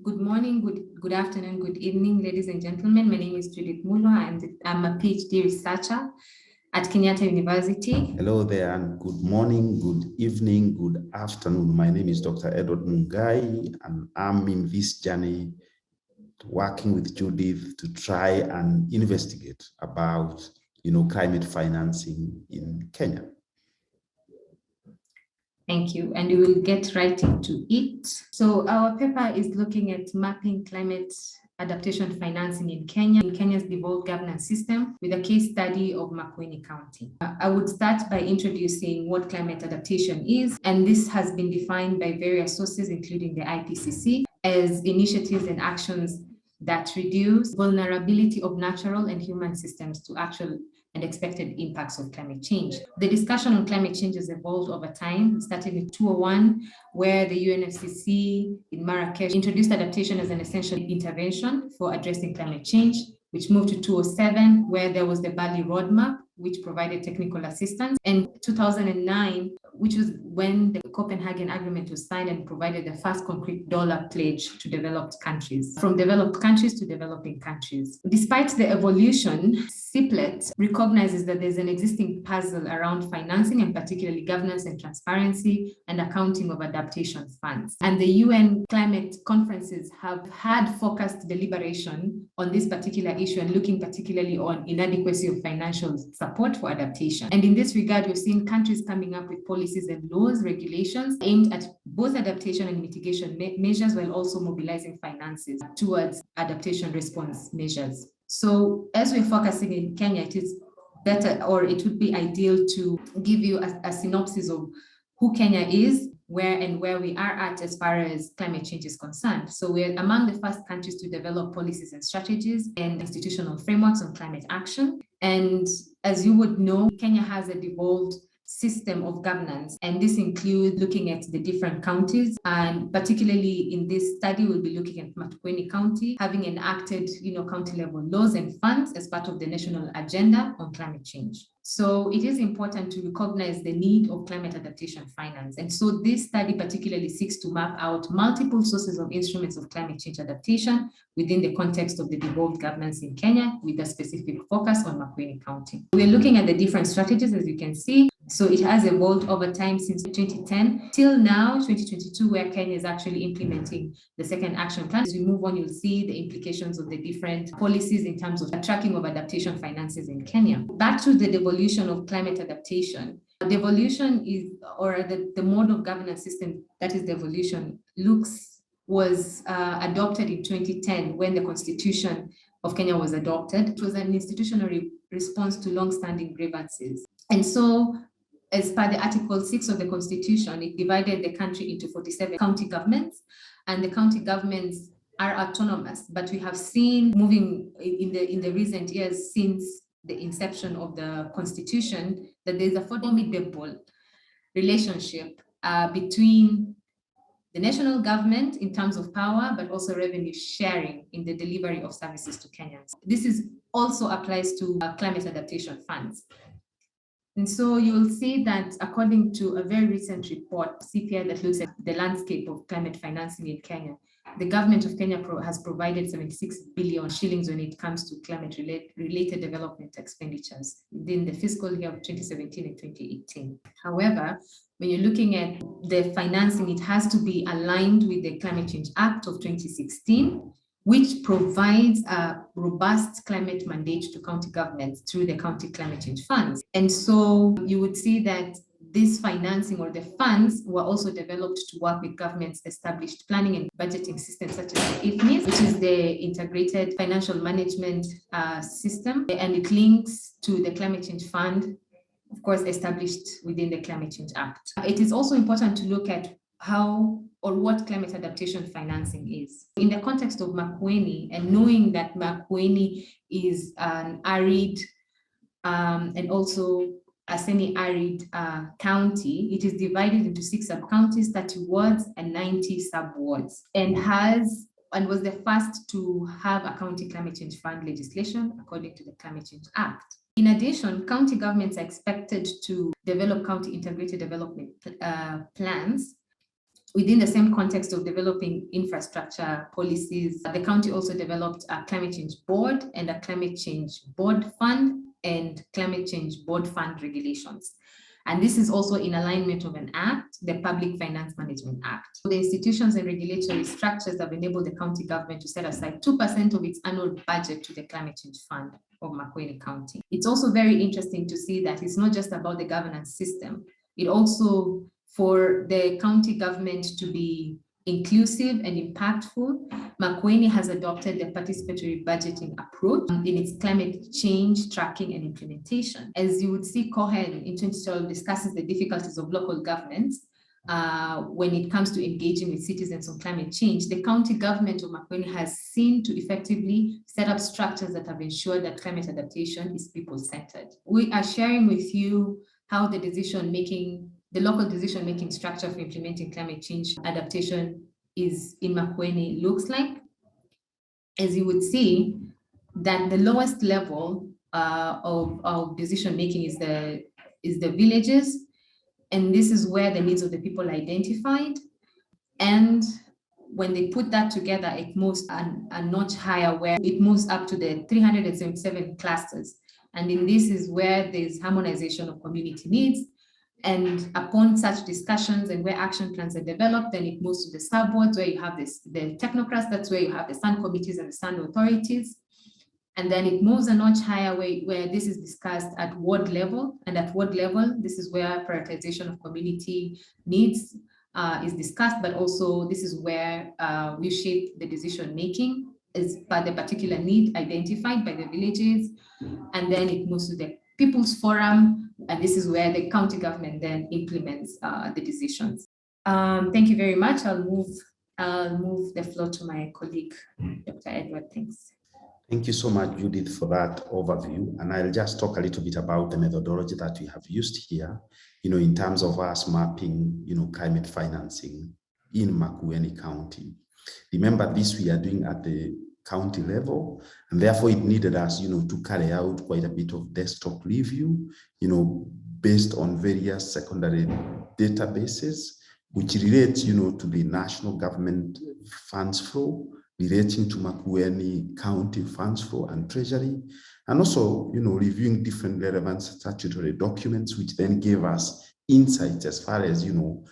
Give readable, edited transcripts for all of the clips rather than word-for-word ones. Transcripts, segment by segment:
Good morning, good afternoon, good evening, ladies and gentlemen. My name is Judith Mulwa, and I'm a PhD researcher at Kenyatta University. Hello there, and good morning, good evening, good afternoon. My name is Dr. Edward Mungai, and I'm in this journey working with Judith to try and investigate about climate financing in Kenya. Thank you, and we will get right into it. So our paper is looking at mapping climate adaptation financing in Kenya, in Kenya's devolved governance system, with a case study of Makueni County. I would start by introducing what climate adaptation is, and this has been defined by various sources, including the IPCC, as initiatives and actions that reduce vulnerability of natural and human systems to actual and expected impacts of climate change. The discussion on climate change has evolved over time, starting in 2001, where the UNFCCC in Marrakesh introduced adaptation as an essential intervention for addressing climate change, which moved to 2007, where there was the Bali Roadmap, which provided technical assistance, and 2009, which was when the Copenhagen Agreement was signed and provided the first concrete dollar pledge to developed countries, from developed countries to developing countries. Despite the evolution, CPLET recognizes that there's an existing puzzle around financing, and particularly governance and transparency and accounting of adaptation funds. And the UN climate conferences have had focused deliberation on this particular issue and looking particularly on inadequacy of financial support for adaptation. And in this regard, we've seen countries coming up with policies and laws, regulations aimed at both adaptation and mitigation measures, while also mobilizing finances towards adaptation response measures. So as we're focusing in Kenya, it is better, or it would be ideal to give you a synopsis of who Kenya is, where we are at as far as climate change is concerned. So we're among the first countries to develop policies and strategies and institutional frameworks on climate action. And as you would know, Kenya has a devolved system of governance, and this includes looking at the different counties, and particularly in this study we'll be looking at Makueni County having enacted county level laws and funds as part of the national agenda on climate change. So it is important to recognize the need of climate adaptation finance, and so this study particularly seeks to map out multiple sources of instruments of climate change adaptation within the context of the devolved governance in Kenya, with a specific focus on Makueni County. We're looking at the different strategies, as you can see. So it has evolved over time since 2010 till now, 2022, where Kenya is actually implementing the second action plan. As we move on, you'll see the implications of the different policies in terms of the tracking of adaptation finances in Kenya. Back to the devolution of climate adaptation. Devolution is, or the mode of governance system that is devolution, was adopted in 2010 when the Constitution of Kenya was adopted. It was an institutional response to long-standing grievances. And so, as per the Article 6 of the Constitution, it divided the country into 47 county governments, and the county governments are autonomous. But we have seen moving in the recent years since the inception of the Constitution that there's a formidable relationship between the national government in terms of power, but also revenue sharing in the delivery of services to Kenyans. This also applies to climate adaptation funds. And so you'll see that according to a very recent report, CPI, that looks at the landscape of climate financing in Kenya, the government of Kenya has provided 76 billion shillings when it comes to climate-related development expenditures within the fiscal year of 2017 and 2018. However, when you're looking at the financing, it has to be aligned with the Climate Change Act of 2016, which provides a robust climate mandate to county governments through the county climate change funds. And so you would see that this financing, or the funds, were also developed to work with governments' established planning and budgeting systems such as the IFMIS, which is the Integrated Financial Management System, and it links to the Climate Change Fund, of course, established within the Climate Change Act. It is also important to look at how or what climate adaptation financing is. In the context of Makueni, and knowing that Makueni is an arid and also a semi-arid county, it is divided into 6 sub-counties, 30 wards and 90 sub-wards, and was the first to have a county climate change fund legislation according to the Climate Change Act. In addition, county governments are expected to develop county integrated development plans Within the same context of developing infrastructure policies, the county also developed a climate change board and a climate change board fund and climate change board fund regulations. And this is also in alignment of an act, the Public Finance Management Act. The institutions and regulatory structures have enabled the county government to set aside 2% of its annual budget to the climate change fund of Makueni County. It's also very interesting to see that it's not just about the governance system. It also, for the county government to be inclusive and impactful, Makueni has adopted the participatory budgeting approach in its climate change tracking and implementation. As you would see, Cohen in 2012 discusses the difficulties of local governments when it comes to engaging with citizens on climate change. The county government of Makueni has seen to effectively set up structures that have ensured that climate adaptation is people-centered. We are sharing with you how the local decision-making structure for implementing climate change adaptation is in Makueni looks like. As you would see, that the lowest level of decision-making is the villages, and this is where the needs of the people are identified. And when they put that together, it moves a notch higher, where it moves up to the 377 clusters. And in this is where there's harmonization of community needs. And upon such discussions and where action plans are developed, then it moves to the sub-boards where you have the technocrats, that's where you have the stand committees and the stand authorities. And then it moves a notch higher where this is discussed at ward level. And at ward level, this is where prioritization of community needs is discussed, but also this is where we shape the decision-making is by the particular need identified by the villages. And then it moves to the People's Forum, and this is where the county government then implements the decisions. Thank you very much. I'll move the floor to my colleague, Dr. Edward. Thanks. Thank you so much, Judith, for that overview. And I'll just talk a little bit about the methodology that we have used here, in terms of us mapping, climate financing in Makueni County. Remember, this we are doing at the county level, and therefore it needed us, to carry out quite a bit of desktop review, based on various secondary databases, which relates, to the national government funds flow, relating to Makueni County funds flow and treasury, and also, reviewing different relevant statutory documents, which then gave us insights as far as,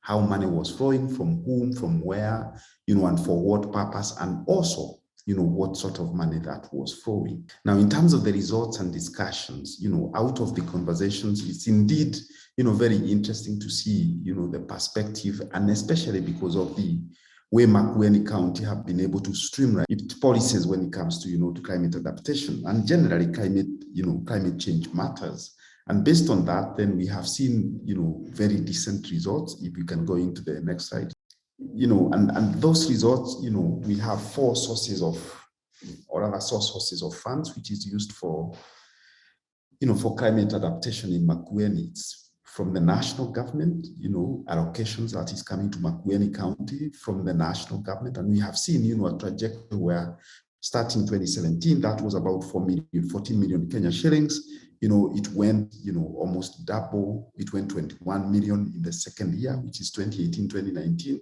how money was flowing, from whom, from where, and for what purpose, and also, what sort of money that was flowing. Now, in terms of the results and discussions, out of the conversations, it's indeed, very interesting to see, the perspective, and especially because of the way Makueni County have been able to streamline its policies when it comes to, to climate adaptation and generally climate change matters. And based on that, then we have seen, very decent results. If you can go into the next slide. And those results, we have four sources of funds, which is used for, for climate adaptation in Makueni. It's from the national government, allocations that is coming to Makueni County from the national government. And we have seen, a trajectory where starting 2017, that was about 14 million Kenya shillings. It went, almost double. It went 21 million in the second year, which is 2018, 2019.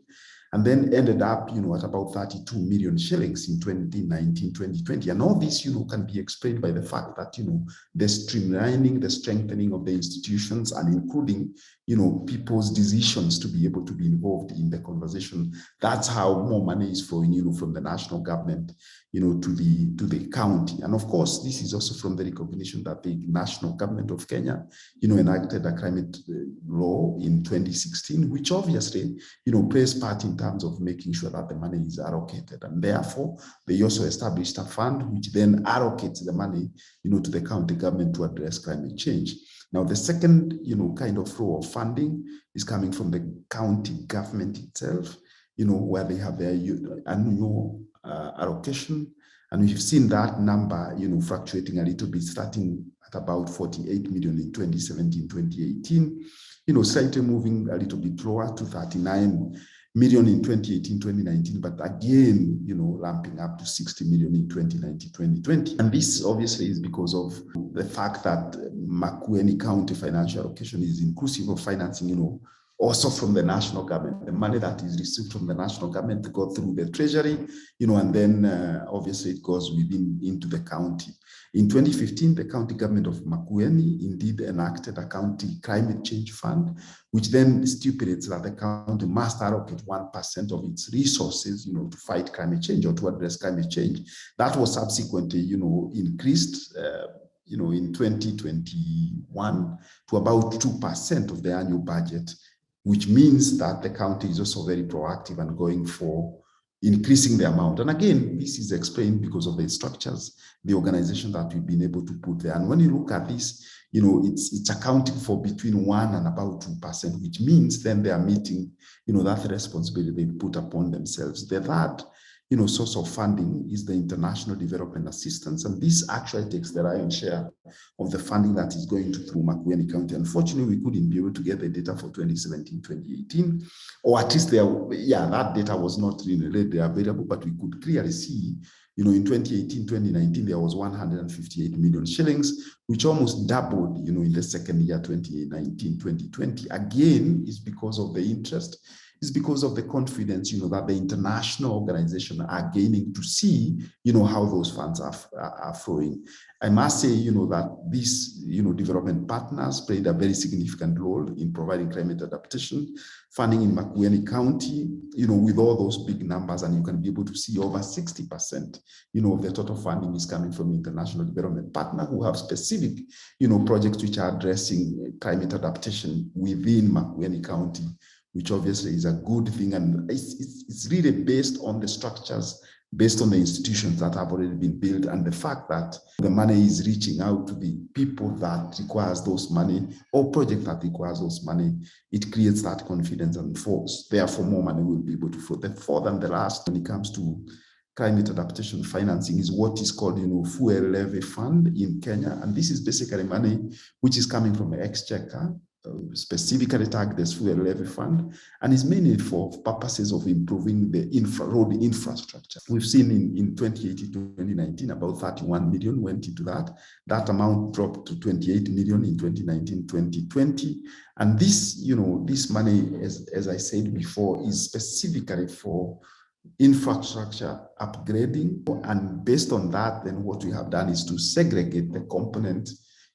And then ended up, at about 32 million shillings in 2019, 2020. And all this, can be explained by the fact that, the streamlining, the strengthening of the institutions, and including, people's decisions to be able to be involved in the conversation. That's how more money is flowing, from the national government, to the county. And of course, this is also from the recognition that the national government of Kenya, enacted a climate law in 2016, which obviously, plays part in terms of making sure that the money is allocated. And therefore, they also established a fund which then allocates the money, to the county government to address climate change. Now, the second, kind of flow of funding is coming from the county government itself, where they have their annual allocation. And we've seen that number, fluctuating a little bit, starting at about 48 million in 2017, 2018, slightly moving a little bit lower to 39 million in 2018, 2019, but again, ramping up to 60 million in 2019, 2020. And this obviously is because of the fact that Makueni County financial allocation is inclusive of financing, also from the national government, the money that is received from the national government to go through the treasury, and then obviously it goes into the county. In 2015, the county government of Makueni indeed enacted a county climate change fund, which then stipulates that the county must allocate 1% of its resources, to fight climate change or to address climate change. That was subsequently, increased, in 2021 to about 2% of the annual budget, which means that the county is also very proactive and going for increasing the amount. And again, this is explained because of the structures, the organization that we've been able to put there. And when you look at this, it's accounting for between 1 and about 2%, which means then they are meeting, that responsibility they put upon themselves. The third, source of funding is the international development assistance. And this actually takes the lion's share of the funding that is going through Makueni County. Unfortunately, we couldn't be able to get the data for 2017, 2018, or at least that data was not really readily available, but we could clearly see, in 2018, 2019, there was 158 million shillings, which almost doubled, in the second year, 2019, 2020. Again, is because of the interest. Is because of the confidence, that the international organizations are gaining to see, how those funds are flowing. I must say, that these, development partners played a very significant role in providing climate adaptation funding in Makueni County, with all those big numbers, and you can be able to see over 60%, of the total funding is coming from international development partners who have specific, projects which are addressing climate adaptation within Makueni County, which obviously is a good thing. And it's really based on the structures, based on the institutions that have already been built, and the fact that the money is reaching out to the people that requires those money or project that requires those money. It creates that confidence and force. Therefore, more money will be able to flow. The fourth and the last, when it comes to climate adaptation financing, is what is called, fuel levy fund in Kenya. And this is basically money which is coming from the exchequer, specifically tagged as fuel levy fund, and is mainly for purposes of improving the road infrastructure. We've seen in 2018 to 2019 about 31 million went into that. That amount dropped to 28 million in 2019-2020. And this, this money, as I said before, is specifically for infrastructure upgrading. And based on that, then what we have done is to segregate the component,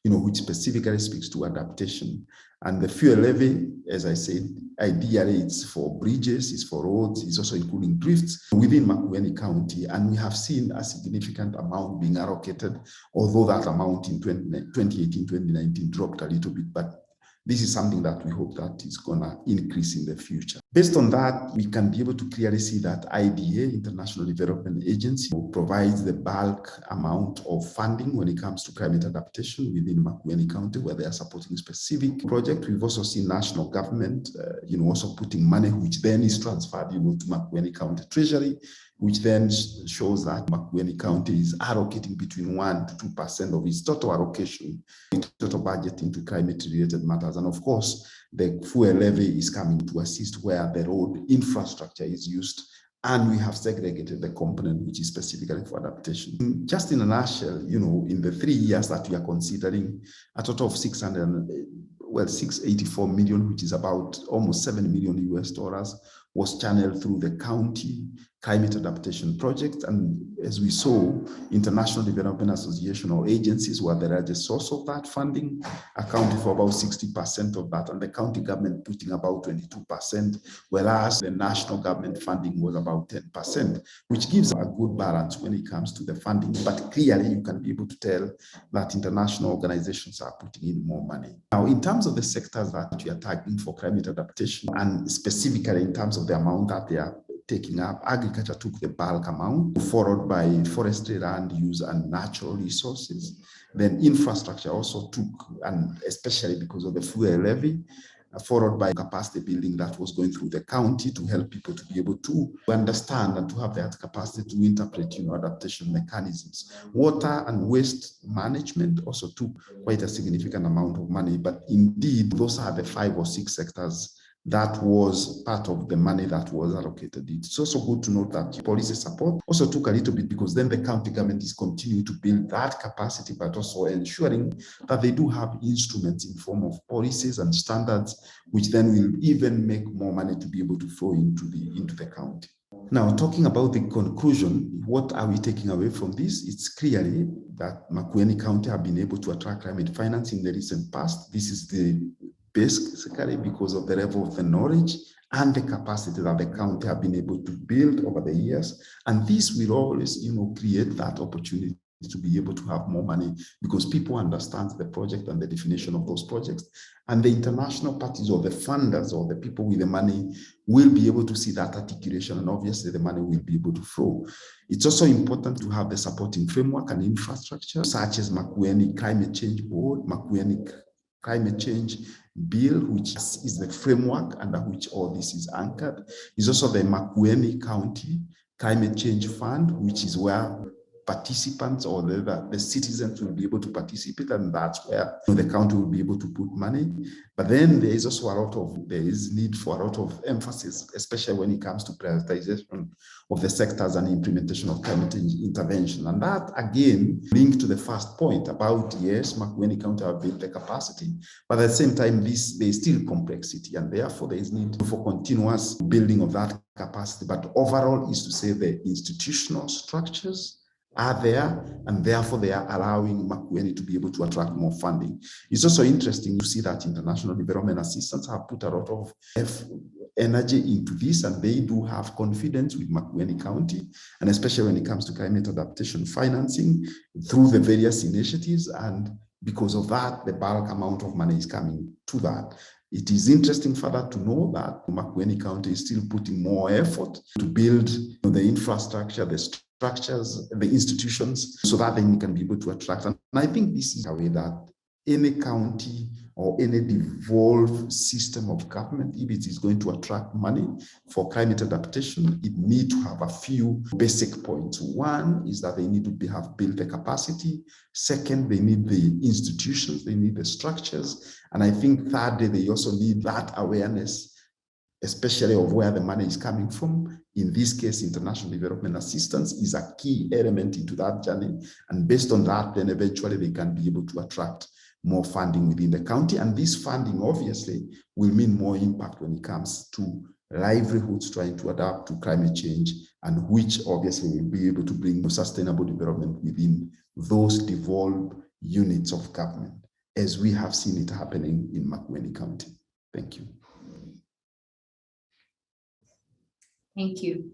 which specifically speaks to adaptation. And the fuel levy, as I said, ideally it's for bridges, it's for roads, it's also including drifts within Makueni County. And we have seen a significant amount being allocated, although that amount in 2018, 2019 dropped a little bit, but this is something that we hope that is going to increase in the future. Based on that, we can be able to clearly see that IDA, International Development Agency, provides the bulk amount of funding when it comes to climate adaptation within Makueni County, where they are supporting specific projects. We've also seen national government, also putting money, which then is transferred, to Makueni County Treasury, which then shows that Makueni County is allocating between 1 to 2% of its total allocation, total budget into climate-related matters. And of course, the fuel levy is coming to assist where the road infrastructure is used, and we have segregated the component which is specifically for adaptation. Just in a nutshell, in the 3 years that we are considering, a total of 684 million, which is about almost $7 million US, was channeled through the county climate adaptation project. And as we saw, International Development Association or agencies were the largest source of that funding, accounting for about 60% of that, and the county government putting about 22%, whereas the national government funding was about 10%, which gives a good balance when it comes to the funding. But clearly, you can be able to tell that international organizations are putting in more money. Now, in terms of the sectors that we are targeting for climate adaptation, and specifically in terms of the amount that they are taking up, agriculture took the bulk amount, followed by forestry, land use, and natural resources. Then infrastructure also took, and especially because of the fuel levy, followed by capacity building that was going through the county to help people to be able to understand and to have that capacity to interpret, adaptation mechanisms. Water and waste management also took quite a significant amount of money, but indeed, those are the 5 or 6 sectors that was part of the money that was allocated. It's also good to note that policy support also took a little bit, because then the county government is continuing to build that capacity, but also ensuring that they do have instruments in form of policies and standards, which then will even make more money to be able to flow into the county. Now, talking about the conclusion, what are we taking away from this? It's clearly that Makueni County have been able to attract climate finance in the recent past. This is basically because of the level of the knowledge and the capacity that the county have been able to build over the years. And this will always, create that opportunity to be able to have more money, because people understand the project and the definition of those projects. And the international parties or the funders or the people with the money will be able to see that articulation, and obviously the money will be able to flow. It's also important to have the supporting framework and infrastructure, such as Makueni Climate Change Board, Makueni Climate Change Bill, which is the framework under which all this is anchored. Is also the Makueni County Climate Change Fund, which is where participants or the citizens will be able to participate, and that's where the county will be able to put money. But then there is also there is need for a lot of emphasis, especially when it comes to prioritization of the sectors and implementation of climate change intervention. And that again linked to the first point about, yes, Makueni County have built the capacity, but at the same time there is still complexity, and therefore there is need for continuous building of that capacity. But overall is to say the institutional structures are there, and therefore they are allowing Makueni to be able to attract more funding. It's also interesting to see that international development assistance have put a lot of energy into this, and they do have confidence with Makueni County, and especially when it comes to climate adaptation financing through the various initiatives. And because of that, the bulk amount of money is coming to that. It is interesting further to know that Makueni County is still putting more effort to build the infrastructure, the structures, the institutions, so that they can be able to attract. And I think this is a way that any county or any devolved system of government, if it is going to attract money for climate adaptation, it needs to have a few basic points. One is that they need to have built the capacity. Second, they need the institutions, they need the structures. And I think thirdly, they also need that awareness, especially of where the money is coming from. In this case, international development assistance is a key element into that journey. And based on that, then eventually they can be able to attract more funding within the county. And this funding obviously will mean more impact when it comes to livelihoods trying to adapt to climate change, and which obviously will be able to bring sustainable development within those devolved units of government, as we have seen it happening in Makueni County. Thank you. Thank you.